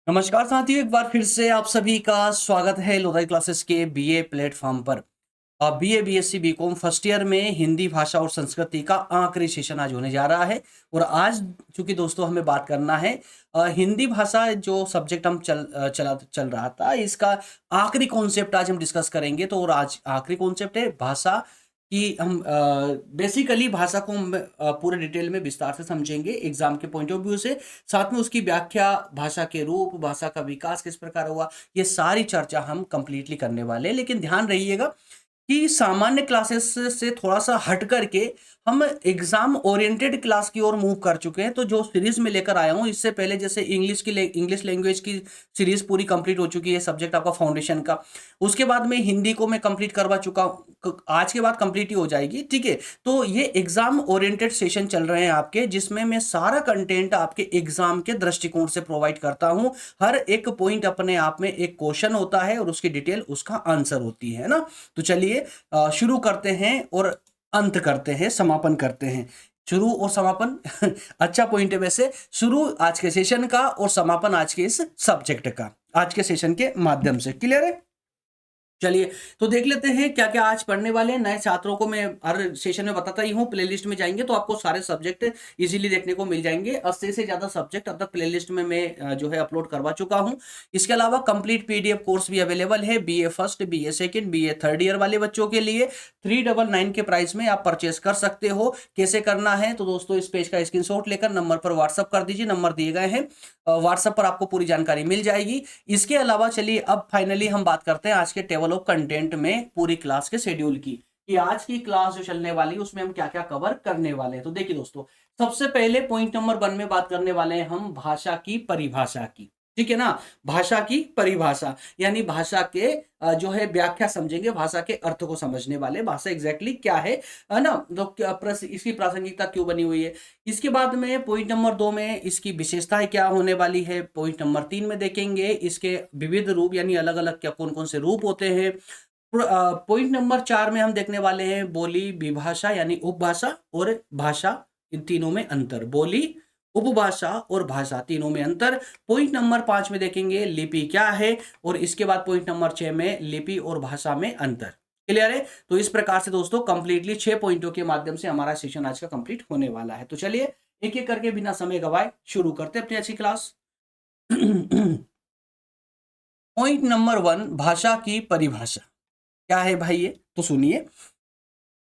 नमस्कार साथियों, एक बार फिर से आप सभी का स्वागत है लोधाई क्लासेस के बीए प्लेटफॉर्म पर। BA BSc BCom first year में हिंदी भाषा और संस्कृति का आखिरी सेशन आज होने जा रहा है। और आज चूंकि दोस्तों हमें बात करना है हिंदी भाषा जो सब्जेक्ट हम चल रहा था, इसका आखिरी कॉन्सेप्ट आज हम डिस्कस करेंगे। तो और आज आखिरी कॉन्सेप्ट है भाषा कि हम बेसिकली भाषा को हम पूरे डिटेल में विस्तार से समझेंगे एग्जाम के पॉइंट ऑफ व्यू से। साथ में उसकी व्याख्या, भाषा के रूप, भाषा का विकास किस प्रकार हुआ, ये सारी चर्चा हम कंप्लीटली करने वाले हैं। लेकिन ध्यान रहिएगा कि सामान्य क्लासेस से थोड़ा सा हट करके हम एग्जाम ओरिएंटेड क्लास की ओर मूव कर चुके हैं। तो जो सीरीज में लेकर आया हूँ, इससे पहले जैसे इंग्लिश लैंग्वेज की सीरीज पूरी कंप्लीट हो चुकी है, सब्जेक्ट आपका फाउंडेशन का। उसके बाद में हिंदी को मैं कंप्लीट करवा चुका हूँ, आज के बाद कंप्लीट ही हो जाएगी, ठीक है। तो ये एग्जाम ओरिएंटेड सेशन चल रहे हैं आपके, जिसमें मैं सारा कंटेंट आपके एग्जाम के दृष्टिकोण से प्रोवाइड करता हूँ। हर एक पॉइंट अपने आप में एक क्वेश्चन होता है और उसकी डिटेल उसका आंसर होती है ना। तो चलिए शुरू करते हैं और अंत करते हैं, समापन करते हैं। शुरू और समापन अच्छा पॉइंट है वैसे। शुरू आज के सेशन का और समापन आज के इस सब्जेक्ट का, आज के सेशन के माध्यम से। क्लियर है? चलिए तो देख लेते हैं क्या क्या आज पढ़ने वाले हैं। नए छात्रों को मैं हर सेशन में बताता ही हूँ, प्लेलिस्ट में जाएंगे तो आपको सारे सब्जेक्ट इजीली देखने को मिल जाएंगे। 80 से ज्यादा सब्जेक्ट अब तक प्लेलिस्ट में मैं जो है अपलोड करवा चुका हूँ। इसके अलावा कंप्लीट पीडीएफ कोर्स भी अवेलेबल है BA first, BA second, BA third year वाले बच्चों के लिए 399 के प्राइस में आप परचेस कर सकते हो। कैसे करना है तो दोस्तों इस पेज का स्क्रीनशॉट लेकर नंबर पर व्हाट्सअप कर दीजिए, नंबर दिए गए हैं, व्हाट्सएप पर आपको पूरी जानकारी मिल जाएगी। इसके अलावा चलिए अब फाइनली हम बात करते हैं आज के टेबल ऑफ कंटेंट में पूरी क्लास के शेड्यूल की, कि आज की क्लास जो चलने वाली है उसमें हम क्या क्या कवर करने वाले हैं। तो देखिए दोस्तों, सबसे पहले पॉइंट नंबर 1 में बात करने वाले हैं हम भाषा की परिभाषा की, ठीक है ना। भाषा की परिभाषा यानी भाषा के जो है व्याख्या समझेंगे, भाषा के अर्थ को समझने वाले, भाषा एग्जैक्टली क्या है ना, तो इसकी प्रासंगिकता क्यों बनी हुई है। इसके बाद में पॉइंट नंबर 2 में इसकी विशेषताएं क्या होने वाली है। पॉइंट नंबर 3 में देखेंगे इसके विविध रूप यानी अलग अलग क्या कौन कौन से रूप होते हैं। पॉइंट नंबर 4 में हम देखने वाले हैं बोली, विभाषा यानी उपभाषा और भाषा, इन तीनों में अंतर। बोली, उपभाषा और भाषा तीनों में अंतर। पॉइंट नंबर 5 में देखेंगे लिपि क्या है, और इसके बाद पॉइंट नंबर 6 में लिपि और भाषा में अंतर। क्लियर है? तो इस प्रकार से दोस्तों कंप्लीटली 6 पॉइंटों के माध्यम से हमारा सेशन आज का कंप्लीट होने वाला है। तो चलिए एक एक करके बिना समय गवाए शुरू करते हैं अपनी अच्छी क्लास। पॉइंट नंबर 1, भाषा की परिभाषा क्या है भाई ये, तो सुनिए।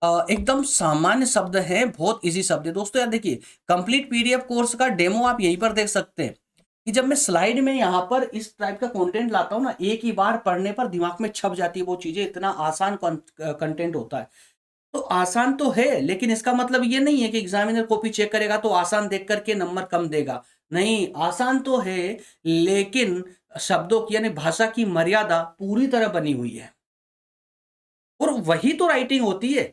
एकदम सामान्य शब्द है, बहुत इजी शब्द है दोस्तों। यार देखिए, कंप्लीट पीडीएफ कोर्स का डेमो आप यहीं पर देख सकते हैं कि जब मैं स्लाइड में यहाँ पर इस टाइप का कंटेंट लाता हूँ ना, एक ही बार पढ़ने पर दिमाग में छप जाती है वो चीजें, इतना आसान कंटेंट होता है। तो आसान तो है, लेकिन इसका मतलब ये नहीं है कि एग्जामिनर कॉपी चेक करेगा तो आसान देख करके नंबर कम देगा। नहीं, आसान तो है, लेकिन शब्दों की यानी भाषा की मर्यादा पूरी तरह बनी हुई है। और वही तो राइटिंग होती है।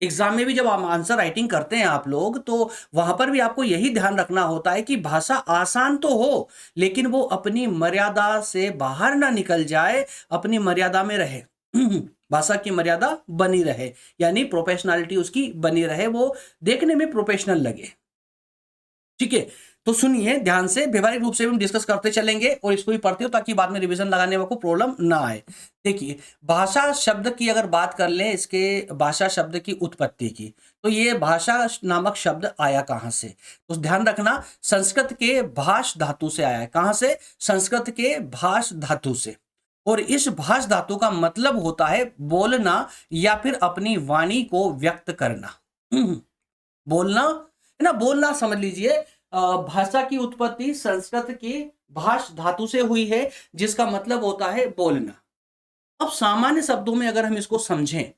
एग्जाम में भी जब आप आंसर राइटिंग करते हैं आप लोग, तो वहां पर भी आपको यही ध्यान रखना होता है कि भाषा आसान तो हो, लेकिन वो अपनी मर्यादा से बाहर ना निकल जाए, अपनी मर्यादा में रहे। भाषा की मर्यादा बनी रहे, यानी प्रोफेशनलिटी उसकी बनी रहे, वो देखने में प्रोफेशनल लगे। ठीक है, तो सुनिए ध्यान से, व्यवहारिक रूप से हम डिस्कस करते चलेंगे और इसको भी पढ़ते हो ताकि बाद में रिवीजन लगाने में आपको प्रॉब्लम ना आए। देखिए, भाषा शब्द की अगर बात कर लें, इसके भाषा शब्द की उत्पत्ति की, तो ये भाषा नामक शब्द आया कहां से, तो ध्यान रखना, संस्कृत के भाष धातु से आया है। कहां से? संस्कृत के भाष धातु से। और इस भाष धातु का मतलब होता है बोलना या फिर अपनी वाणी को व्यक्त करना। बोलना है ना, बोलना समझ लीजिए। भाषा की उत्पत्ति संस्कृत की भाष धातु से हुई है, जिसका मतलब होता है बोलना। अब सामान्य शब्दों में अगर हम इसको समझें,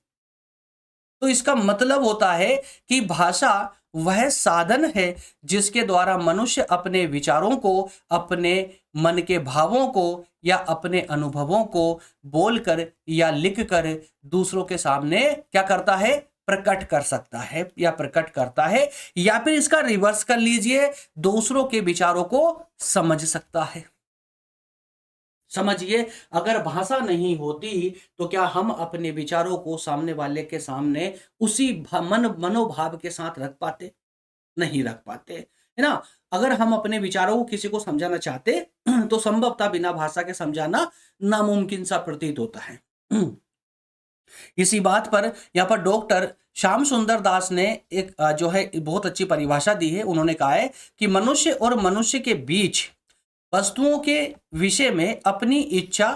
तो इसका मतलब होता है कि भाषा वह साधन है जिसके द्वारा मनुष्य अपने विचारों को, अपने मन के भावों को या अपने अनुभवों को बोलकर या लिखकर दूसरों के सामने क्या करता है, प्रकट कर सकता है या प्रकट करता है, या फिर इसका रिवर्स कर लीजिए, दूसरों के विचारों को समझ सकता है। समझिए, अगर भाषा नहीं होती तो क्या हम अपने विचारों को सामने वाले के सामने उसी मनोभाव के साथ रख पाते? नहीं रख पाते, है ना। अगर हम अपने विचारों को किसी को समझाना चाहते तो संभवतः बिना भाषा के समझाना नामुमकिन सा प्रतीत होता है। इसी बात पर यहाँ पर डॉक्टर श्याम सुंदर दास ने एक जो है बहुत अच्छी परिभाषा दी है। उन्होंने कहा है कि मनुष्य और मनुष्य के बीच वस्तुओं के विषय में अपनी इच्छा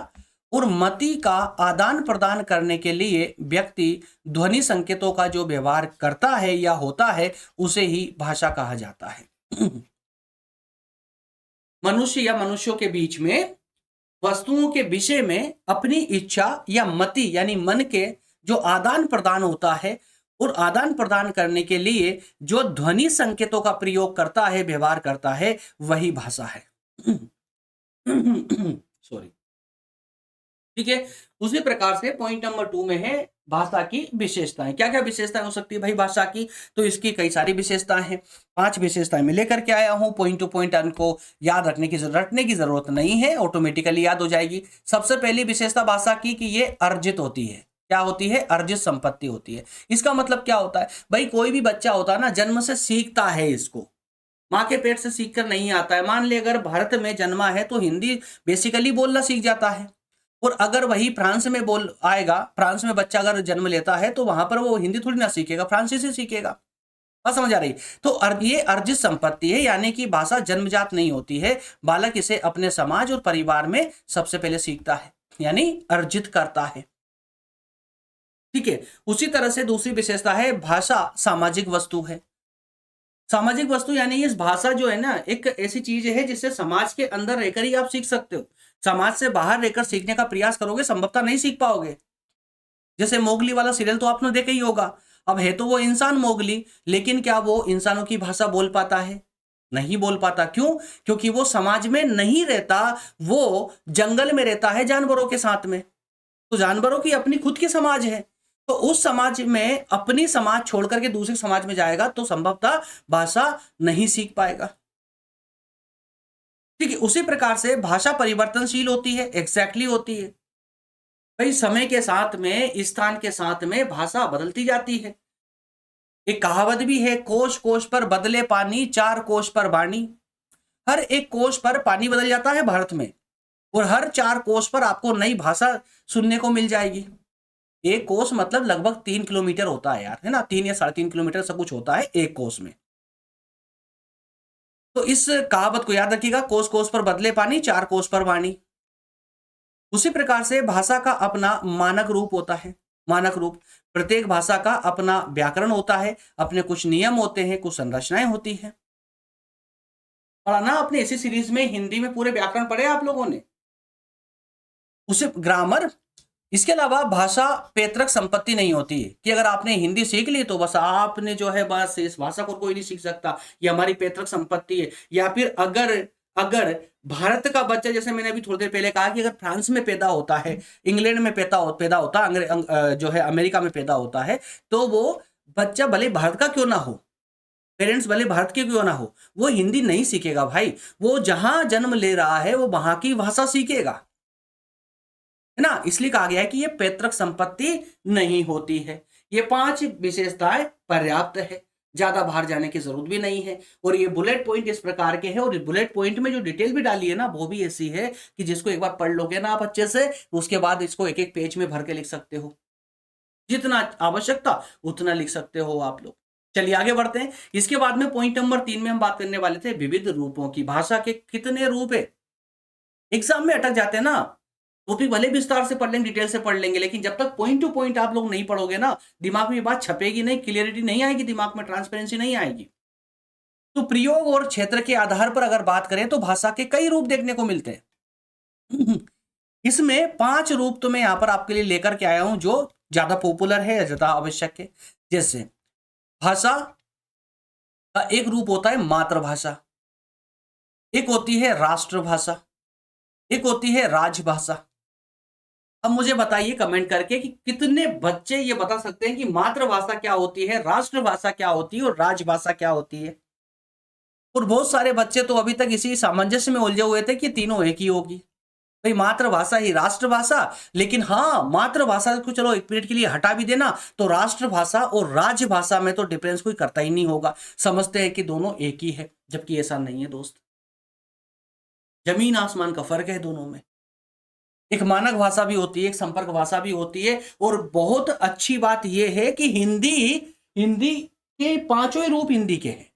और मति का आदान प्रदान करने के लिए व्यक्ति ध्वनि संकेतों का जो व्यवहार करता है या होता है उसे ही भाषा कहा जाता है। मनुष्य या मनुष्यों के बीच में वस्तुओं के विषय में अपनी इच्छा या मति यानी मन के जो आदान प्रदान होता है और आदान प्रदान करने के लिए जो ध्वनि संकेतों का प्रयोग करता है, व्यवहार करता है, वही भाषा है। सॉरी, ठीक है। उसी प्रकार से पॉइंट नंबर 2 में है भाषा की विशेषताएं। क्या क्या विशेषताएं हो सकती है भाई भाषा की? तो इसकी कई सारी विशेषताएं हैं। 5 विशेषताएं मैं लेकर के आया हूं। पॉइंट टू पॉइंट इनको याद रखने की जरूरत नहीं है, ऑटोमेटिकली याद हो जाएगी। सबसे पहली विशेषता भाषा की कि ये अर्जित होती है। क्या होती है? अर्जित संपत्ति होती है। इसका मतलब क्या होता है भाई? कोई भी बच्चा होता है ना, जन्म से सीखता है, इसको माँ के पेट से सीख कर नहीं आता है। मान ले अगर भारत में जन्मा है तो हिंदी बेसिकली बोलना सीख जाता है, और अगर वही फ्रांस में बोल आएगा, फ्रांस में बच्चा अगर जन्म लेता है तो वहां पर वो हिंदी थोड़ी ना सीखेगा, फ्रांसीसी सीखेगा। बात समझ आ रही? तो ये अर्जित संपत्ति है, यानी कि भाषा जन्मजात नहीं होती है। बालक इसे अपने समाज और परिवार में सबसे पहले सीखता है, यानी अर्जित करता है। ठीक है। उसी तरह से दूसरी विशेषता है भाषा सामाजिक वस्तु है। सामाजिक वस्तु यानी इस भाषा जो है ना, एक ऐसी चीज है जिससे समाज के अंदर रहकर ही आप सीख सकते हो। समाज से बाहर रहकर सीखने का प्रयास करोगे, संभवतः नहीं सीख पाओगे। जैसे मोगली वाला सीरियल तो आपने देखा ही होगा। अब है तो वो इंसान मोगली, लेकिन क्या वो इंसानों की भाषा बोल पाता है? नहीं बोल पाता। क्यों? क्योंकि वो समाज में नहीं रहता, वो जंगल में रहता है जानवरों के साथ में। तो जानवरों की अपनी खुद की समाज है, तो उस समाज में अपनी समाज छोड़ करके दूसरे समाज में जाएगा तो संभवतः भाषा नहीं सीख पाएगा। ठीक है। उसी प्रकार से भाषा परिवर्तनशील होती है, एग्जैक्टली होती है भाई। समय के साथ में, स्थान के साथ में भाषा बदलती जाती है। एक कहावत भी है, कोश कोश पर बदले पानी, 4 कोश पर वाणी। हर एक कोश पर पानी बदल जाता है भारत में, और हर 4 कोश पर आपको नई भाषा सुनने को मिल जाएगी। एक कोस मतलब लगभग 3 किलोमीटर होता है यार, है ना? 3 या 3.5 किलोमीटर सब कुछ होता है एक कोस में। तो इस कहावत को याद रखिएगा, कोस कोस पर बदले पानी, 4 कोस पर वाणी। उसी प्रकार से भाषा का अपना मानक रूप होता है। मानक रूप, प्रत्येक भाषा का अपना व्याकरण होता है, अपने कुछ नियम होते हैं, कुछ संरचनाएं होती हैं। पढ़ा ना आपने इसी सीरीज में, हिंदी में पूरे व्याकरण पढ़े आप लोगों ने, उसे ग्रामर। इसके अलावा भाषा पैतृक संपत्ति नहीं होती है कि अगर आपने हिंदी सीख ली तो बस आपने जो है बस इस भाषा को कोई नहीं सीख सकता, ये हमारी पैतृक संपत्ति है। या फिर अगर अगर भारत का बच्चा, जैसे मैंने अभी थोड़ी देर पहले कहा कि अगर फ्रांस में पैदा होता है, इंग्लैंड में पैदा होता है, जो है अमेरिका में पैदा होता है, तो वो बच्चा भले भारत का क्यों ना हो, पेरेंट्स भले भारत के क्यों ना हो, वो हिंदी नहीं सीखेगा भाई। वो जहां जन्म ले रहा है वो वहां की भाषा सीखेगा, है ना? इसलिए कहा गया है कि ये पैतृक संपत्ति नहीं होती है। ये 5 विशेषताएं पर्याप्त है, ज्यादा बाहर जाने की जरूरत भी नहीं है। और ये बुलेट पॉइंट इस प्रकार के हैं, और बुलेट पॉइंट में जो डिटेल भी डाली है ना, वो भी ऐसी है कि जिसको एक बार पढ़ लोगे ना आप अच्छे से, उसके बाद इसको एक एक पेज में भर के लिख सकते हो। जितना आवश्यकता उतना लिख सकते हो आप लोग। चलिए आगे बढ़ते हैं। इसके बाद में पॉइंट नंबर 3 में हम बात करने वाले थे विविध रूपों की। भाषा के कितने रूप है? एग्जाम में अटक जाते हैं ना, टॉपिक भले विस्तार से पढ़ लेंगे, डिटेल से पढ़ लेंगे, लेकिन जब तक पॉइंट टू पॉइंट आप लोग नहीं पढ़ोगे ना, दिमाग में ये बात छपेगी नहीं, क्लियरिटी नहीं आएगी, दिमाग में ट्रांसपेरेंसी नहीं आएगी। तो प्रयोग और क्षेत्र के आधार पर अगर बात करें तो भाषा के कई रूप देखने को मिलते हैं। इसमें 5 रूप तो मैं यहां पर आपके लिए लेकर के आया हूं जो ज्यादा पॉपुलर है, ज्यादा आवश्यक है। जैसे भाषा का एक रूप होता है मातृभाषा, एक होती है राष्ट्रभाषा, एक होती है राजभाषा। अब मुझे बताइए कमेंट करके कि कितने बच्चे ये बता सकते हैं कि मातृभाषा क्या होती है, राष्ट्रभाषा क्या होती है और राजभाषा क्या होती है। और बहुत सारे बच्चे तो अभी तक इसी सामंजस्य में उलझे हुए थे कि तीनों एक ही होगी, भाई मातृभाषा ही राष्ट्रभाषा। लेकिन हाँ, मातृभाषा को चलो एक मिनट के लिए हटा भी देना, तो राष्ट्रभाषा और राजभाषा में तो डिफरेंस कोई करता ही नहीं होगा, समझते हैं कि दोनों एक ही है, जबकि ऐसा नहीं है दोस्त। जमीन आसमान का फर्क है दोनों में। एक मानक भाषा भी होती है, एक संपर्क भाषा भी होती है। और बहुत अच्छी बात यह है कि हिंदी हिंदी के पांचों ही रूप हिंदी के हैं।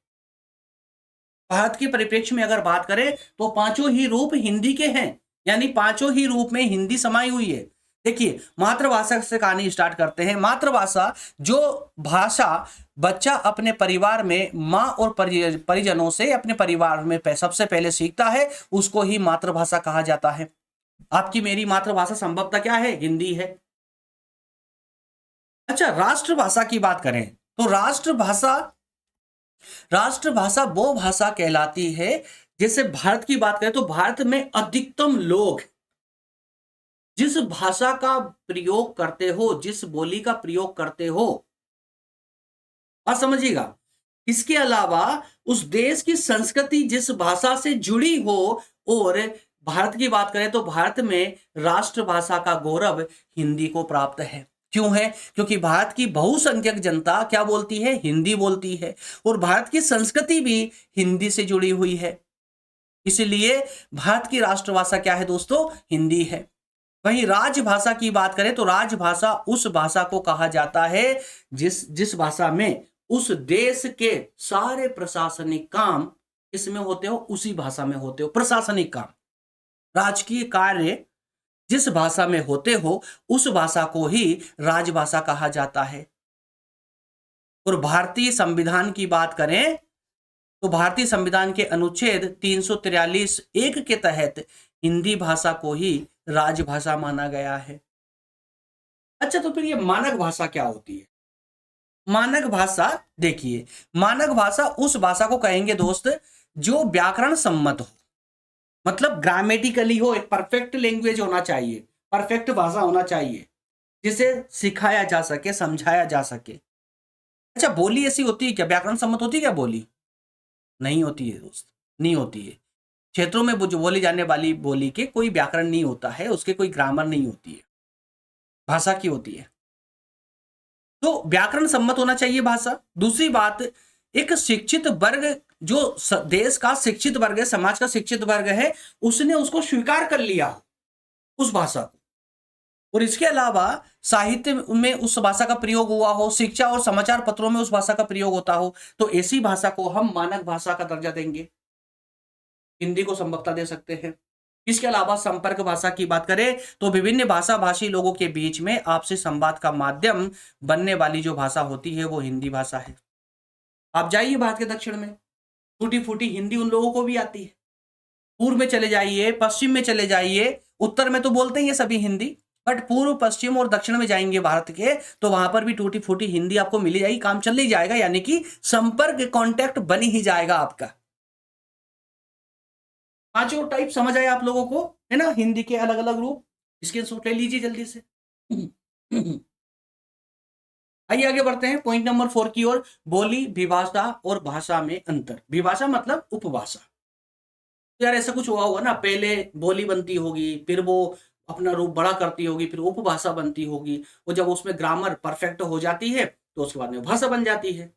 भारत के परिप्रेक्ष्य में अगर बात करें तो पांचों ही रूप हिंदी के हैं, यानी पांचों ही रूप में हिंदी समाई हुई है। देखिए, मातृभाषा से कहानी स्टार्ट करते हैं। मातृभाषा, जो भाषा बच्चा अपने परिवार में माँ और परिजनों से अपने परिवार में सबसे पहले सीखता है, उसको ही मातृभाषा कहा जाता है। आपकी मेरी मातृभाषा संभवतः क्या है? हिंदी है। अच्छा, राष्ट्रभाषा की बात करें तो राष्ट्रभाषा वो भाषा कहलाती है, जैसे भारत की बात करें तो भारत में अधिकतम लोग जिस भाषा का प्रयोग करते हो, जिस बोली का प्रयोग करते हो, बात समझिएगा। इसके अलावा उस देश की संस्कृति जिस भाषा से जुड़ी हो, और भारत की बात करें तो भारत में राष्ट्रभाषा का गौरव हिंदी को प्राप्त है। क्यों है? क्योंकि भारत की बहुसंख्यक जनता क्या बोलती है? हिंदी बोलती है। और भारत की संस्कृति भी हिंदी से जुड़ी हुई है, इसलिए भारत की राष्ट्रभाषा क्या है दोस्तों? हिंदी है। वहीं राजभाषा की बात करें तो राजभाषा उस भाषा को कहा जाता है जिस भाषा में उस देश के सारे प्रशासनिक काम इसमें होते हो, उसी भाषा में होते हो। प्रशासनिक काम, राजकीय कार्य जिस भाषा में होते हो, उस भाषा को ही राजभाषा कहा जाता है। और भारतीय संविधान की बात करें तो भारतीय संविधान के अनुच्छेद 343(1) के तहत हिंदी भाषा को ही राजभाषा माना गया है। अच्छा, तो फिर ये मानक भाषा क्या होती है? मानक भाषा, देखिए, मानक भाषा उस भाषा को कहेंगे दोस्त जो व्याकरण सम्मत हो, मतलब ग्रामेटिकली हो, एक परफेक्ट लैंग्वेज होना चाहिए, परफेक्ट भाषा होना चाहिए, जिसे सिखाया जा सके, समझाया जा सके। अच्छा, बोली ऐसी होती है क्या? व्याकरण सम्मत होती है क्या बोली? नहीं होती है दोस्त, नहीं होती है। क्षेत्रों में जो बोली जाने वाली बोली के कोई व्याकरण नहीं होता है, उसके कोई ग्रामर नहीं होती है, भाषा की होती है। तो व्याकरण सम्मत होना चाहिए भाषा। दूसरी बात, एक शिक्षित वर्ग, जो देश का शिक्षित वर्ग है, समाज का शिक्षित वर्ग है, उसने उसको स्वीकार कर लिया उस भाषा को। और इसके अलावा साहित्य में उस भाषा का प्रयोग हुआ हो, शिक्षा और समाचार पत्रों में उस भाषा का प्रयोग होता हो, तो ऐसी भाषा को हम मानक भाषा का दर्जा देंगे, हिंदी को संभवतः दे सकते हैं। इसके अलावा संपर्क भाषा की बात करें तो विभिन्न भाषा भाषी लोगों के बीच में आपसी संवाद का माध्यम बनने वाली जो भाषा होती है वो हिंदी भाषा है। आप जाइए भारत के दक्षिण में, टूटी फूटी हिंदी उन लोगों को भी आती है। पूर्व में चले जाइए, पश्चिम में चले जाइए, उत्तर में तो बोलते ही है सभी हिंदी, बट पूर्व, पश्चिम और दक्षिण में जाएंगे भारत के, तो वहां पर भी टूटी फूटी हिंदी आपको मिली जाएगी, काम चल ही जाएगा, यानी कि संपर्क, कॉन्टैक्ट बन ही जाएगा आपका। पांचों टाइप समझ आए आप लोगों को, है ना? हिंदी के अलग अलग रूप, इसके सूट ले लीजिए जल्दी से। आइए आगे बढ़ते हैं पॉइंट नंबर 4 की ओर। बोली, विभाषा और भाषा में अंतर। विभाषा मतलब उपभाषा। तो यार ऐसा कुछ हुआ होगा ना, पहले बोली बनती होगी, फिर वो अपना रूप बड़ा करती होगी, फिर उपभाषा बनती होगी, और जब उसमें ग्रामर परफेक्ट हो जाती है तो उसके बाद में भाषा बन जाती है।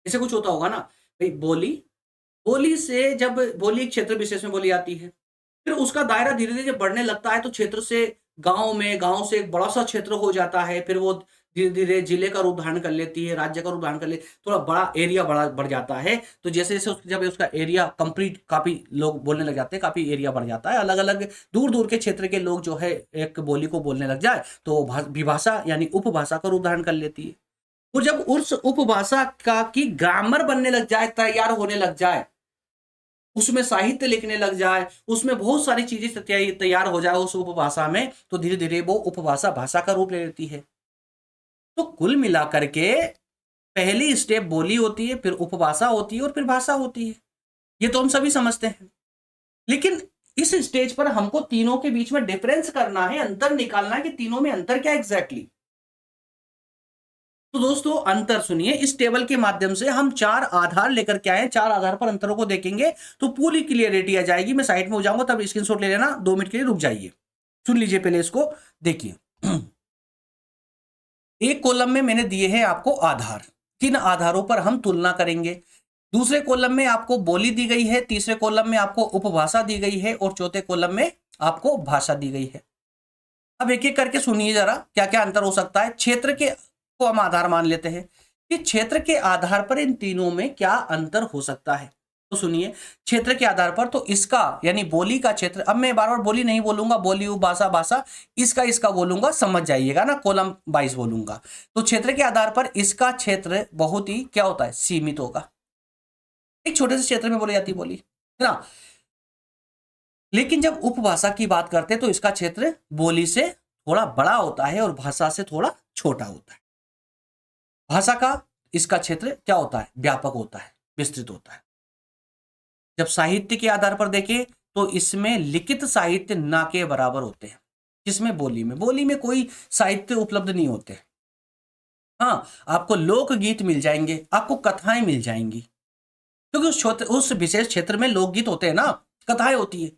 ऐसे कुछ होता होगा ना भाई। बोली, बोली से जब बोली क्षेत्र विशेष में बोली जाती है, फिर उसका दायरा धीरे धीरे जब बढ़ने लगता है तो क्षेत्र से गांव में, गांव से एक बड़ा सा क्षेत्र हो जाता है, फिर वो धीरे धीरे जिले का रूप धारण कर लेती है, राज्य का रूप धारण कर लेती है, थोड़ा बड़ा एरिया बढ़ जाता है। तो जैसे जैसे जब उसका एरिया कंप्लीट, काफी लोग बोलने लग जाते हैं, काफी एरिया बढ़ जाता है, अलग अलग दूर दूर के क्षेत्र के लोग जो है एक बोली को बोलने लग जाए तो विभाषा यानी उपभाषा का रूप धारण कर लेती है। और जब उस उपभाषा का की ग्रामर बनने लग जाए, तैयार होने लग जाए, उसमें साहित्य लिखने लग जाए, उसमें बहुत सारी चीजें तैयार हो जाए उस उपभाषा में, तो धीरे धीरे वो उपभाषा भाषा का रूप ले लेती है। तो कुल मिलाकर के पहली स्टेप बोली होती है, फिर उपभाषा होती है और फिर भाषा होती है। ये तो हम सभी समझते हैं, लेकिन इस स्टेज पर हमको तीनों के बीच में डिफरेंस करना है, अंतर निकालना है कि तीनों में अंतर क्या एग्जैक्टली। तो दोस्तों अंतर सुनिए, इस टेबल के माध्यम से हम 4 आधार लेकर के आए, 4 आधार पर अंतरों को देखेंगे तो पूरी क्लियरिटी आ जाएगी। मैं साइड में हो जाऊंगा, तब स्क्रीनशॉट ले लेना, 2 मिनट के लिए रुक जाइए, सुन लीजिए पहले इसको, देखिए। एक कॉलम में मैंने दिए हैं आपको आधार, किन आधारों पर हम तुलना करेंगे। दूसरे कॉलम में आपको बोली दी गई है, तीसरे कॉलम में आपको उपभाषा दी गई है और चौथे कॉलम में आपको भाषा दी गई है। अब एक एक करके सुनिए जरा क्या क्या अंतर हो सकता है। क्षेत्र के को हम आधार मान लेते हैं कि क्षेत्र के आधार पर इन तीनों में क्या अंतर हो सकता है। तो सुनिए, क्षेत्र के आधार पर तो इसका यानी बोली का क्षेत्र, अब मैं बार बार बोली नहीं बोलूंगा, बोली भाषा भाषा, इसका बोलूंगा, समझ जाइएगा ना, कॉलम वाइज बोलूंगा। तो क्षेत्र के आधार पर इसका क्षेत्र बहुत ही क्या होता है, सीमित होगा, एक छोटे से क्षेत्र में बोली जाती बोली है ना। लेकिन जब उपभाषा की बात करते हैं तो इसका क्षेत्र बोली से थोड़ा बड़ा होता है और भाषा से थोड़ा छोटा होता है। भाषा का इसका क्षेत्र क्या होता है, व्यापक होता है, विस्तृत होता है। जब साहित्य के आधार पर देखें तो इसमें लिखित साहित्य ना के बराबर होते हैं, जिसमें बोली में कोई साहित्य उपलब्ध नहीं होते। हाँ, आपको लोकगीत मिल जाएंगे, आपको कथाएं मिल जाएंगी, क्योंकि उस विशेष क्षेत्र में लोकगीत होते हैं ना, कथाएं होती है,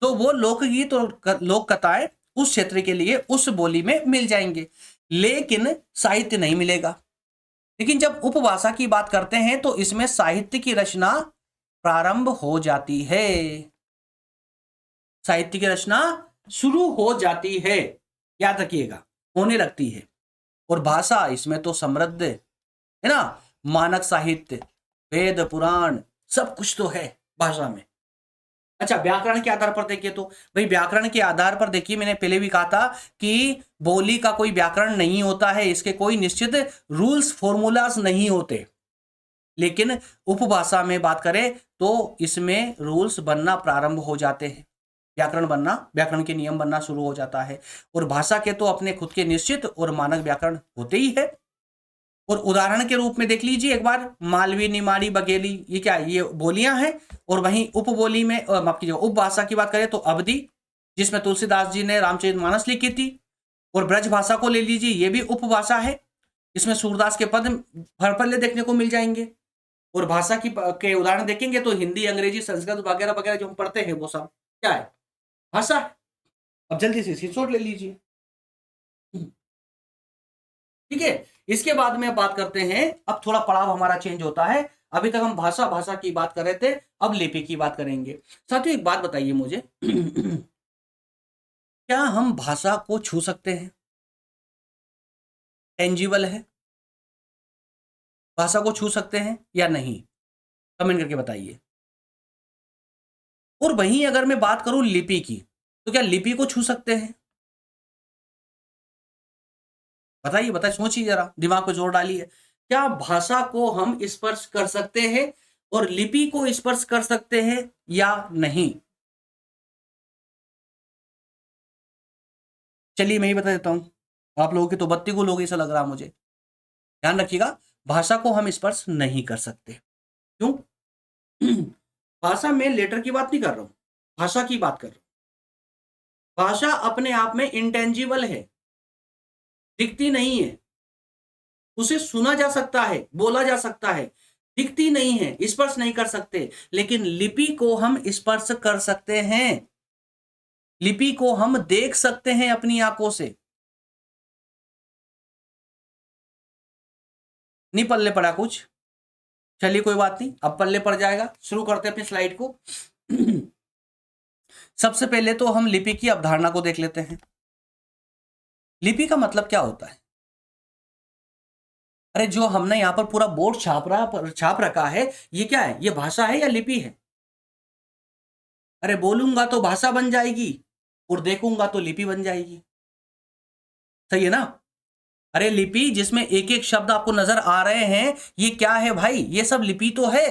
तो वो लोकगीत और लोक कथाएं उस क्षेत्र के लिए उस बोली में मिल जाएंगे, लेकिन साहित्य नहीं मिलेगा। लेकिन जब उपभाषा की बात करते हैं तो इसमें साहित्य की रचना प्रारंभ हो जाती है, साहित्य की रचना शुरू हो जाती है, याद रखिएगा, होने लगती है। और भाषा इसमें तो समृद्ध है ना, मानक साहित्य, वेद पुराण सब कुछ तो है भाषा में। अच्छा, व्याकरण के आधार पर देखिए तो भाई व्याकरण के आधार पर देखिए, मैंने पहले भी कहा था कि बोली का कोई व्याकरण नहीं होता है, इसके कोई निश्चित रूल्स फॉर्मूलाज नहीं होते। लेकिन उपभाषा में बात करें तो इसमें रूल्स बनना प्रारंभ हो जाते हैं, व्याकरण बनना, व्याकरण के नियम बनना शुरू हो जाता है। और भाषा के तो अपने खुद के निश्चित और मानक व्याकरण होते ही है। और उदाहरण के रूप में देख लीजिए एक बार, मालवी, निमाड़ी, बघेली, ये क्या, ये बोलियां हैं। और वहीं उपबोली में, माफ कीजिएगा, उपभाषा की बात करें तो अवधि, जिसमें तुलसीदास जी ने रामचरितमानस लिखी थी। और ब्रज भाषा को ले लीजिए, ये भी उपभाषा है, इसमें सूरदास के पद भरपल्ले देखने को मिल जाएंगे। और भाषा के उदाहरण देखेंगे तो हिंदी, अंग्रेजी, संस्कृत वगैरह वगैरह जो हम पढ़ते हैं वो सब क्या है, भाषा। अब जल्दी से स्क्रीनशॉट ले लीजिए, ठीक है। इसके बाद में बात करते हैं, अब थोड़ा पड़ाव हमारा चेंज होता है। अभी तक हम भाषा की बात कर रहे थे, अब लिपि की बात करेंगे। साथियों एक बात बताइए मुझे क्या हम भाषा को छू सकते हैं, टेंजिबल है, भाषा को छू सकते हैं या नहीं, कमेंट करके बताइए। और वहीं अगर मैं बात करूं लिपि की, तो क्या लिपि को छू सकते हैं, बताइए बताइए, सोचिए जरा, दिमाग पे जोर डालिए। क्या भाषा को हम स्पर्श कर सकते हैं और लिपि को स्पर्श कर सकते हैं या नहीं? चलिए मैं ही बता देता हूं, आप लोगों की तो बत्ती गुल हो गई ऐसा लग रहा है मुझे। ध्यान रखिएगा, भाषा को हम स्पर्श नहीं कर सकते। क्यों? भाषा में लेटर की बात नहीं कर रहा हूं, भाषा की बात कर रहा हूं। भाषा अपने आप में इंटेंजिबल है, दिखती नहीं है, उसे सुना जा सकता है, बोला जा सकता है, दिखती नहीं है, स्पर्श नहीं कर सकते। लेकिन लिपि को हम स्पर्श कर सकते हैं, लिपि को हम देख सकते हैं अपनी आंखों से। नहीं पल्ले पड़ा कुछ, चलिए कोई बात नहीं, अब पल्ले पड़ जाएगा। शुरू करते हैं अपनी स्लाइड को। सबसे पहले तो हम लिपि की अवधारणा को देख लेते हैं। लिपि का मतलब क्या होता है? अरे जो हमने यहां पर पूरा बोर्ड छाप रखा है, ये क्या है, ये भाषा है या लिपि है? अरे बोलूंगा तो भाषा बन जाएगी और देखूंगा तो लिपि बन जाएगी, सही है ना। अरे लिपि जिसमें एक एक शब्द आपको नजर आ रहे हैं, ये क्या है भाई, ये सब लिपि तो है।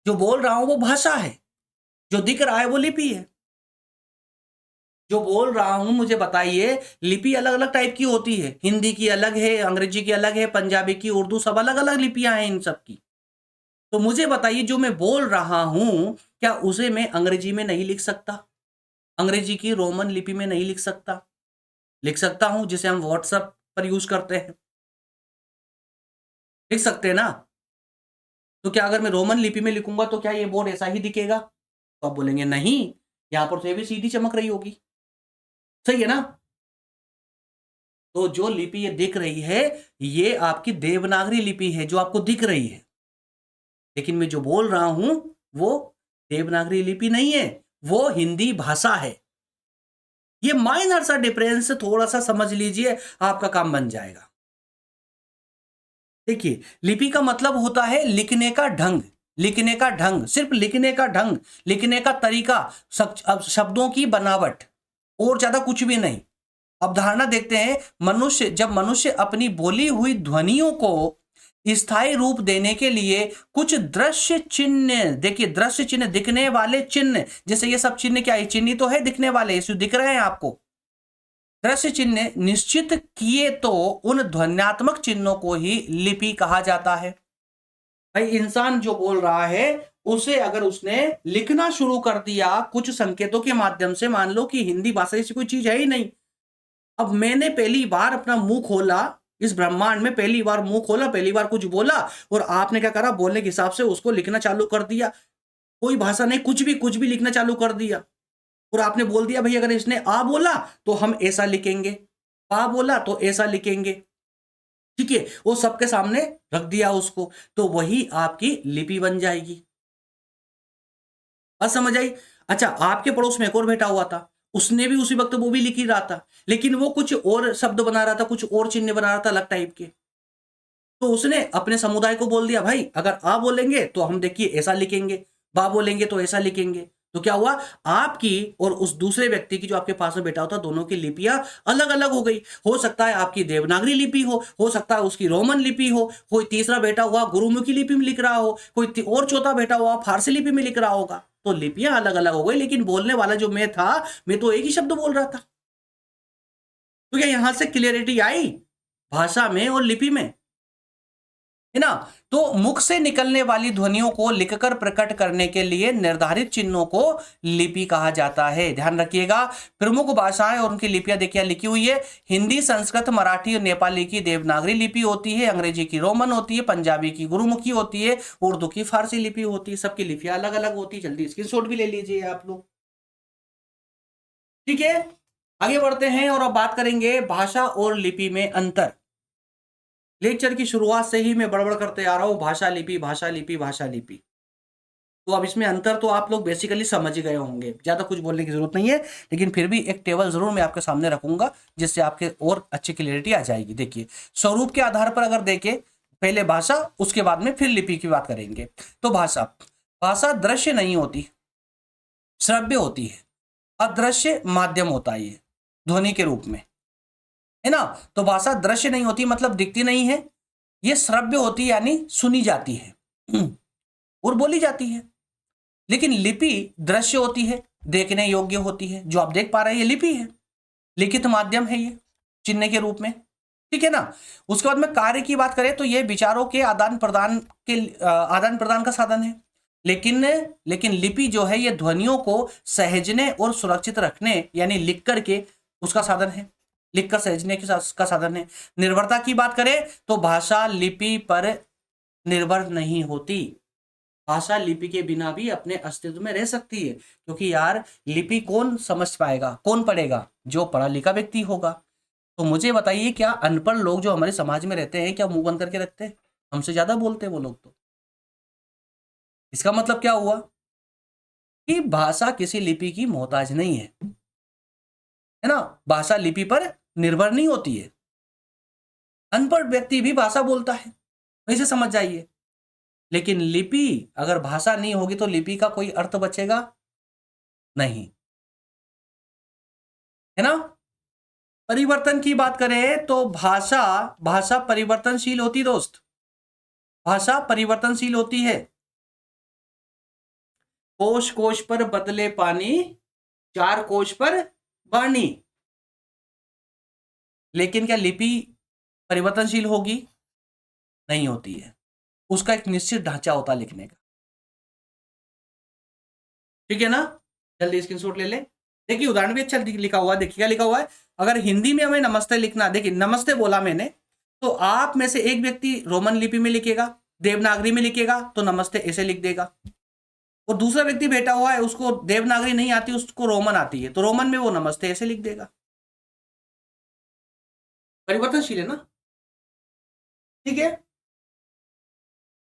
जो बोल रहा हूं वो भाषा है, जो दिख रहा है वो लिपि है। जो बोल रहा हूं मुझे बताइए, लिपि अलग अलग टाइप की होती है, हिंदी की अलग है, अंग्रेजी की अलग है, पंजाबी की, उर्दू, सब अलग अलग लिपियां हैं इन सब की। तो मुझे बताइए जो मैं बोल रहा हूं, क्या उसे मैं अंग्रेजी में नहीं लिख सकता, अंग्रेजी की रोमन लिपि में नहीं लिख सकता? लिख सकता हूं, जिसे हम व्हाट्सएप पर यूज करते हैं, लिख सकते हैं ना। तो क्या अगर मैं रोमन लिपि में लिखूंगा तो क्या ये बोर्ड ऐसा ही दिखेगा? तो आप बोलेंगे नहीं, यहां पर तो ये भी सीधी चमक रही होगी, सही है ना। तो जो लिपि ये दिख रही है, ये आपकी देवनागरी लिपि है जो आपको दिख रही है। लेकिन मैं जो बोल रहा हूं वो देवनागरी लिपि नहीं है, वो हिंदी भाषा है। ये माइनर सा डिफरेंस थोड़ा सा समझ लीजिए, आपका काम बन जाएगा। देखिए, लिपि का मतलब होता है लिखने का ढंग, लिखने का ढंग, सिर्फ लिखने का ढंग, लिखने का तरीका, अब शब्दों की बनावट, और ज्यादा कुछ भी नहीं। अवधारणा देखते हैं, जब मनुष्य अपनी बोली हुई ध्वनियों को स्थायी रूप देने के लिए कुछ दृश्य चिन्ह, देखिए दृश्य चिन्ह, दिखने वाले चिन्ह, जैसे ये सब चिन्ह क्या है, चिन्ह तो है दिखने वाले, इसे दिख रहे हैं आपको, दृश्य चिन्ह निश्चित किए तो उन ध्वन्यात्मक चिन्हों को ही लिपि कहा जाता है। भाई इंसान जो बोल रहा है उसे अगर उसने लिखना शुरू कर दिया कुछ संकेतों के माध्यम से, मान लो कि हिंदी भाषा जैसी कोई चीज है ही नहीं, अब मैंने पहली बार अपना मुंह खोला, इस ब्रह्मांड में पहली बार मुंह खोला, पहली बार कुछ बोला, और आपने क्या करा, बोलने के हिसाब से उसको लिखना चालू कर दिया। कोई भाषा नहीं, कुछ भी लिखना चालू कर दिया, और आपने बोल दिया भाई अगर इसने आ बोला तो हम ऐसा लिखेंगे, पा बोला तो ऐसा लिखेंगे, ठीक है, वो सबके सामने रख दिया उसको, तो वही आपकी लिपि बन जाएगी। बात समझ आई? अच्छा, आपके पड़ोस में एक और बैठा हुआ था, उसने भी उसी वक्त वो भी लिख ही रहा था, लेकिन वो कुछ और शब्द बना रहा था, कुछ और चिन्ह बना रहा था अलग टाइप के। तो उसने अपने समुदाय को बोल दिया भाई अगर आ बोलेंगे तो हम देखिए ऐसा लिखेंगे, बा बोलेंगे तो ऐसा लिखेंगे। तो क्या हुआ, आपकी और उस दूसरे व्यक्ति की जो आपके पास में बैठा होता, दोनों की लिपियां अलग अलग हो गई। हो सकता है आपकी देवनागरी लिपि हो सकता है उसकी रोमन लिपि हो, कोई तीसरा बैठा हुआ गुरुमुखी लिपि में लिख रहा हो, कोई और चौथा बैठा हुआ फारसी लिपि में लिख रहा होगा। तो लिपियां अलग अलग हो गई, लेकिन बोलने वाला जो मैं था, मैं तो एक ही शब्द बोल रहा था। तो क्या यहां से क्लियरिटी आई भाषा में और लिपि में, है ना? तो मुख से निकलने वाली ध्वनियों को लिखकर प्रकट करने के लिए निर्धारित चिन्हों को लिपि कहा जाता है। ध्यान रखिएगा, प्रमुख भाषाएं और उनकी लिपियां देखिए लिखी हुई है, हिंदी, संस्कृत, मराठी और नेपाली की देवनागरी लिपि होती है, अंग्रेजी की रोमन होती है, पंजाबी की गुरुमुखी होती है, उर्दू की फारसी लिपि होती है। सबकी लिपियां अलग अलग होती है। जल्दी स्क्रीनशॉट भी ले लीजिए आप लोग, ठीक है? आगे बढ़ते हैं और अब बात करेंगे भाषा और लिपि में अंतर। लेक्चर की शुरुआत से ही मैं बड़बड़ करते आ रहा हूं, भाषा लिपि, भाषा लिपि, भाषा लिपि। तो अब इसमें अंतर तो आप लोग बेसिकली समझ गए होंगे, ज्यादा कुछ बोलने की जरूरत नहीं है, लेकिन फिर भी एक टेबल जरूर मैं आपके सामने रखूंगा जिससे आपके और अच्छी क्लियरिटी आ जाएगी। देखिए, स्वरूप के आधार पर अगर देखें, पहले भाषा, उसके बाद में फिर लिपि की बात करेंगे। तो भाषा, भाषा दृश्य नहीं होती, श्रव्य होती है, अदृश्य माध्यम होता है ये ध्वनि के रूप में, है ना? तो भाषा दृश्य नहीं होती मतलब दिखती नहीं है, ये श्रव्य होती है यानी सुनी जाती है और बोली जाती है। लेकिन लिपि दृश्य होती है, देखने योग्य होती है, जो आप देख पा रहे हैं ये लिपि है, लिखित माध्यम है ये चिन्ह के रूप में, ठीक है ना? उसके बाद में कार्य की बात करें तो ये विचारों के आदान प्रदान का साधन है। लेकिन लिपि जो है ये ध्वनियों को सहेजने और सुरक्षित रखने यानी लिख करके उसका साधन है, लिखकर सहेजने का साधन है। निर्भरता की बात करें तो भाषा लिपि पर निर्भर नहीं होती, भाषा लिपि के बिना भी अपने अस्तित्व में रह सकती है, क्योंकि यार लिपि कौन समझ पाएगा, कौन पढ़ेगा? जो पढ़ा लिखा व्यक्ति होगा। तो मुझे बताइए, क्या अनपढ़ लोग जो हमारे समाज में रहते हैं क्या मुंह बंद करके रखते हैं? हमसे ज्यादा बोलते हैं वो लोग। तो इसका मतलब क्या हुआ कि भाषा किसी लिपि की मोहताज नहीं है ना? भाषा लिपि पर निर्भर नहीं होती है। अनपढ़ व्यक्ति भी भाषा बोलता है, वैसे समझ जाइए। लेकिन लिपि, अगर भाषा नहीं होगी तो लिपि का कोई अर्थ बचेगा नहीं, है ना? परिवर्तन की बात करें तो भाषा भाषा परिवर्तनशील होती दोस्त, भाषा परिवर्तनशील होती है। कोश कोश पर बदले पानी, चार कोश पर वाणी। लेकिन क्या लिपि परिवर्तनशील होगी? नहीं होती है, उसका एक निश्चित ढांचा होता है लिखने का, ठीक है ना? जल्दी स्क्रीनशॉट ले ले। देखिए उदाहरण भी अच्छा लिखा हुआ है, देखिए क्या लिखा हुआ है। अगर हिंदी में हमें नमस्ते लिखना, देखिए नमस्ते बोला मैंने, तो आप में से एक व्यक्ति रोमन लिपि में लिखेगा, देवनागरी में लिखेगा तो नमस्ते ऐसे लिख देगा, और दूसरा व्यक्ति बैठा हुआ है उसको देवनागरी नहीं आती, उसको रोमन आती है, तो रोमन में वो नमस्ते ऐसे लिख देगा। परिवर्तनशील है ना? ठीक है,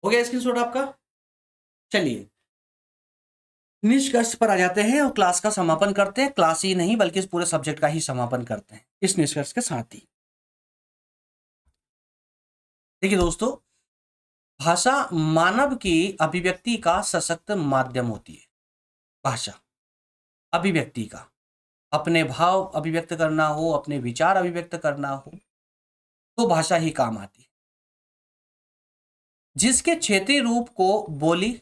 हो गया स्क्रीनशॉट आपका। चलिए निष्कर्ष पर आ जाते हैं और क्लास का समापन करते हैं। क्लास ही नहीं बल्कि इस पूरे सब्जेक्ट का ही समापन करते हैं इस निष्कर्ष के साथ ही। देखिए दोस्तों, भाषा मानव की अभिव्यक्ति का सशक्त माध्यम होती है। भाषा अभिव्यक्ति का, अपने भाव अभिव्यक्त करना हो, अपने विचार अभिव्यक्त करना हो, तो भाषा ही काम आती है। जिसके क्षेत्रीय रूप को बोली,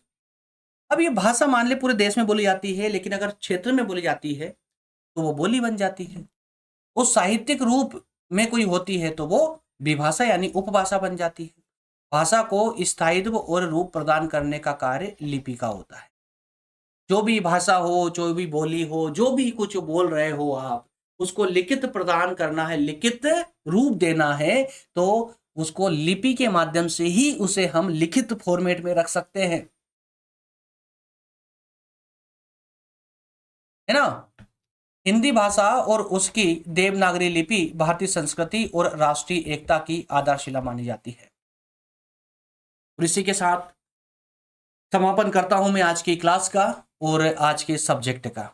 अब ये भाषा मान ले पूरे देश में बोली जाती है, लेकिन अगर क्षेत्र में बोली जाती है तो वो बोली बन जाती है। वो साहित्यिक रूप में कोई होती है तो वो विभाषा यानी उपभाषा बन जाती है। भाषा को स्थायित्व और रूप प्रदान करने का कार्य लिपि का होता है। जो भी भाषा हो, जो भी बोली हो, जो भी कुछ बोल रहे हो आप, उसको लिखित प्रदान करना है, लिखित रूप देना है, तो उसको लिपि के माध्यम से ही उसे हम लिखित फॉर्मेट में रख सकते हैं, है ना। हिंदी भाषा और उसकी देवनागरी लिपि भारतीय संस्कृति और राष्ट्रीय एकता की आधारशिला मानी जाती है। और इसी के साथ समापन करता हूं मैं आज की क्लास का और आज के सब्जेक्ट का।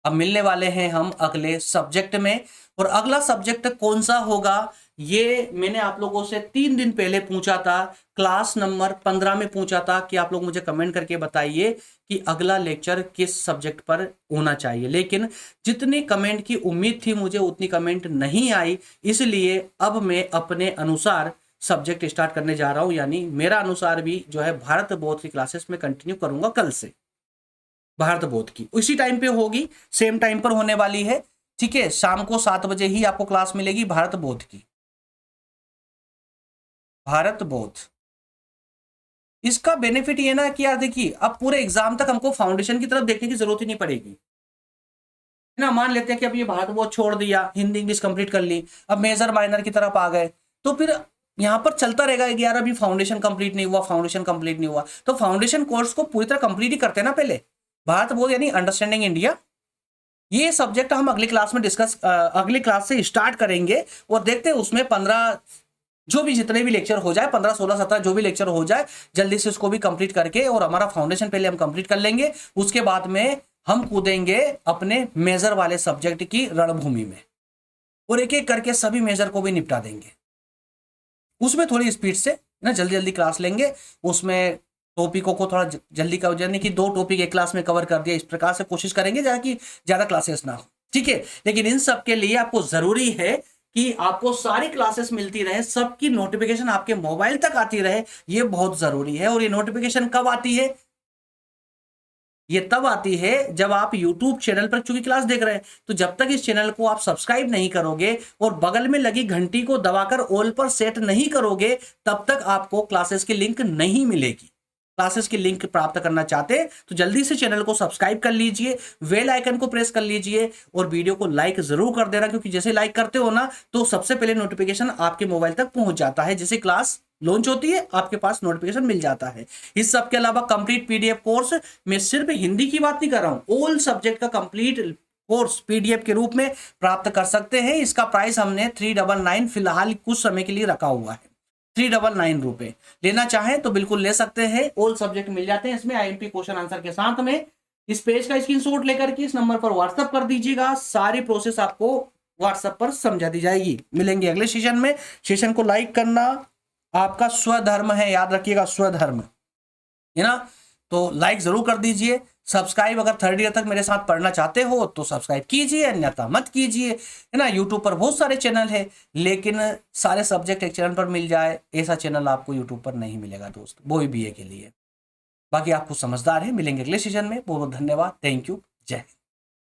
अब मिलने वाले हैं हम अगले सब्जेक्ट में, और अगला सब्जेक्ट कौन सा होगा ये मैंने आप लोगों से 3 दिन पहले पूछा था, क्लास नंबर 15 में पूछा था कि आप लोग मुझे कमेंट करके बताइए कि अगला लेक्चर किस सब्जेक्ट पर होना चाहिए। लेकिन जितनी कमेंट की उम्मीद थी मुझे उतनी कमेंट नहीं आई, इसलिए अब मैं अपने अनुसार सब्जेक्ट स्टार्ट करने जा रहा हूं, यानी मेरा अनुसार भी जो है भारत बोध की क्लासेस में कंटिन्यू करूंगा कल से। भारत बोध की उसी टाइम पे होगी, सेम टाइम पर होने वाली है, ठीक है। शाम को 7 बजे ही आपको क्लास मिलेगी भारत बोध की। भारत बोध, इसका बेनिफिट ये ना कि यार देखिए अब पूरे एग्जाम तक हमको फाउंडेशन की तरफ देखने की जरूरत ही नहीं पड़ेगी, है ना। मान लेते हैं कि अब ये भारत बोध छोड़ दिया, हिंदी इंग्लिश कंप्लीट कर ली, अब मेजर माइनर की तरफ आ गए, तो फिर यहां पर चलता रहेगा कि यार अभी फाउंडेशन कंप्लीट नहीं हुआ, फाउंडेशन कंप्लीट नहीं हुआ, तो फाउंडेशन कोर्स को पूरी तरह कंप्लीट ही करते हैं ना पहले। भारत बोध यानी अंडरस्टैंडिंग इंडिया, ये सब्जेक्ट हम अगली क्लास में डिस्कस, अगली क्लास से स्टार्ट करेंगे और देखते हैं उसमें 15 जो भी जितने भी लेक्चर हो जाए, 15 16 17 जो भी लेक्चर हो जाए, जल्दी से उसको भी कंप्लीट करके, और हमारा फाउंडेशन पहले हम कंप्लीट कर लेंगे, उसके बाद में हम कूदेंगे अपने मेजर वाले सब्जेक्ट की रणभूमि में और एक एक करके सभी मेजर को भी निपटा देंगे। उसमें थोड़ी स्पीड से ना जल्दी जल्दी क्लास लेंगे, उसमें टॉपिकों को थोड़ा जल्दी कर, यानी कि 2 टॉपिक एक क्लास में कवर कर दिया, इस प्रकार से कोशिश करेंगे कि ज्यादा क्लासेस ना हो, ठीक है। लेकिन इन सब के लिए आपको जरूरी है कि आपको सारी क्लासेस मिलती रहे, सबकी नोटिफिकेशन आपके मोबाइल तक आती रहे, ये बहुत जरूरी है। और ये नोटिफिकेशन कब आती है? ये तब आती है जब आप YouTube चैनल पर चूंकि क्लास देख रहे हैं, तो जब तक इस चैनल को आप सब्सक्राइब नहीं करोगे और बगल में लगी घंटी को दबाकर ऑल पर सेट नहीं करोगे, तब तक आपको क्लासेस की लिंक नहीं मिलेगी। क्लासेस की लिंक प्राप्त करना चाहते हैं तो जल्दी से चैनल को सब्सक्राइब कर लीजिए, बेल आइकन को प्रेस कर लीजिए और वीडियो को लाइक जरूर कर देना, क्योंकि जैसे लाइक करते हो ना तो सबसे पहले नोटिफिकेशन आपके मोबाइल तक पहुंच जाता है। जैसे क्लास लॉन्च होती है आपके पास नोटिफिकेशन मिल जाता है। इस सब के अलावा कंप्लीट पीडीएफ कोर्स, मैं सिर्फ हिंदी की बात नहीं कर रहा हूं, ऑल सब्जेक्ट का कंप्लीट कोर्स पीडीएफ के रूप में प्राप्त कर सकते हैं। इसका प्राइस हमने 399 फिलहाल कुछ समय के लिए रखा हुआ है, 399 रुपए। लेना चाहें तो बिल्कुल ले सकते हैं, ऑल सब्जेक्ट मिल जाते हैं इसमें आईएमपी क्वेश्चन आंसर के साथ में। इस पेज का स्क्रीनशॉट लेकर के इस नंबर पर व्हाट्सएप कर दीजिएगा, सारी प्रोसेस आपको व्हाट्सएप पर समझा दी जाएगी। मिलेंगे अगले सेशन में। सेशन को लाइक करना आपका स्वधर्म है, याद रखिएगा, स्वधर्म है ना। तो लाइक जरूर कर दीजिए, सब्सक्राइब अगर 3rd ईयर तक मेरे साथ पढ़ना चाहते हो तो सब्सक्राइब कीजिए, अन्यथा मत कीजिए, है ना। यूट्यूब पर बहुत सारे चैनल है, लेकिन सारे सब्जेक्ट एक चैनल पर मिल जाए ऐसा चैनल आपको यूट्यूब पर नहीं मिलेगा दोस्त, वो भी बीए के लिए। बाकी आप कुछ समझदार है। मिलेंगे अगले सेशन में। बहुत बहुत धन्यवाद, थैंक यू, जय हिंद।